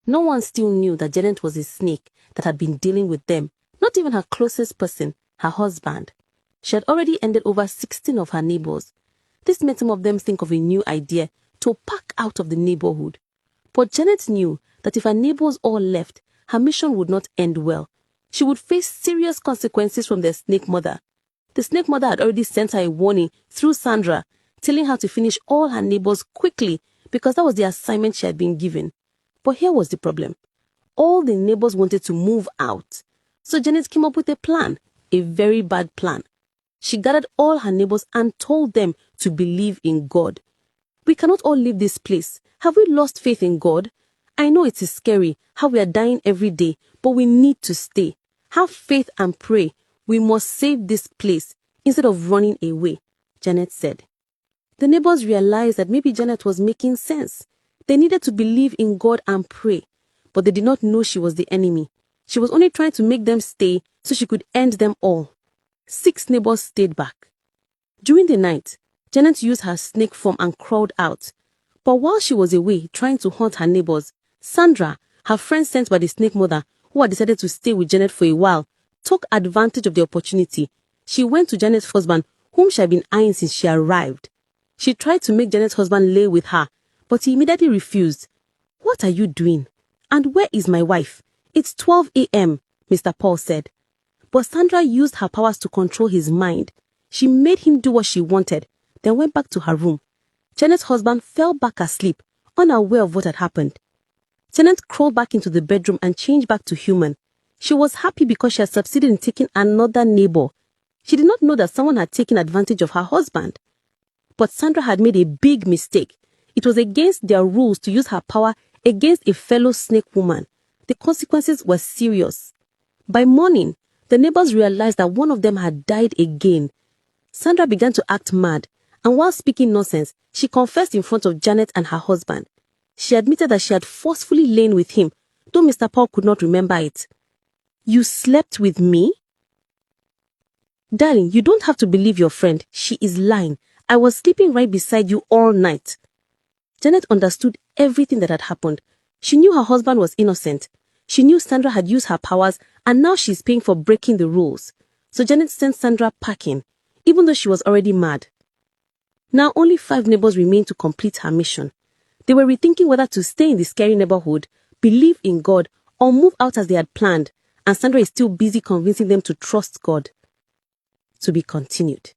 No one still knew that Janet was a snake that had been dealing with them, not even her closest person, her husband. She had already ended over 16 of her neighbors. This made some of them think of a new idea to pack out of the neighborhood. But Janet knew that if her neighbors all left, her mission would not end well. She would face serious consequences from their snake mother. The snake mother had already sent her a warning through Sandra, telling her to finish all her neighbors quickly because that was the assignment she had been given. But here was the problem. All the neighbors wanted to move out. So Janet came up with a plan, a very bad plan. She gathered all her neighbors and told them to believe in God. We cannot all leave this place. Have we lost faith in God? I know it is scary how we are dying every day, but we need to stay. Have faith and pray. We must save this place instead of running away, Janet said. The neighbors realized that maybe Janet was making sense. They needed to believe in God and pray, but they did not know she was the enemy. She was only trying to make them stay so she could end them all. 6 neighbors stayed back. During the night, Janet used her snake form and crawled out. But while she was away trying to hunt her neighbors, Sandra, her friend sent by the snake mother, who had decided to stay with Janet for a while, took advantage of the opportunity. She went to Janet's husband, whom she had been eyeing since she arrived. She tried to make Janet's husband lay with her, but he immediately refused. "What are you doing? And where is my wife? It's 12 a.m., Mr. Paul said. But Sandra used her powers to control his mind. She made him do what she wanted, then went back to her room. Janet's husband fell back asleep, unaware of what had happened. Janet crawled back into the bedroom and changed back to human. She was happy because she had succeeded in taking another neighbor. She did not know that someone had taken advantage of her husband. But Sandra had made a big mistake. It was against their rules to use her power against a fellow snake woman. The consequences were serious. By morning, the neighbors realized that one of them had died again. Sandra began to act mad, and while speaking nonsense, she confessed in front of Janet and her husband. She admitted that she had forcefully lain with him, though Mr. Paul could not remember it. "You slept with me?" "Darling, you don't have to believe your friend. She is lying. I was sleeping right beside you all night." Janet understood everything that had happened. She knew her husband was innocent. She knew Sandra had used her powers, and now she's paying for breaking the rules. So Janet sent Sandra packing, even though she was already mad. Now only 5 neighbors remained to complete her mission. They were rethinking whether to stay in the scary neighborhood, believe in God, or move out as they had planned, and Sandra is still busy convincing them to trust God. To be continued.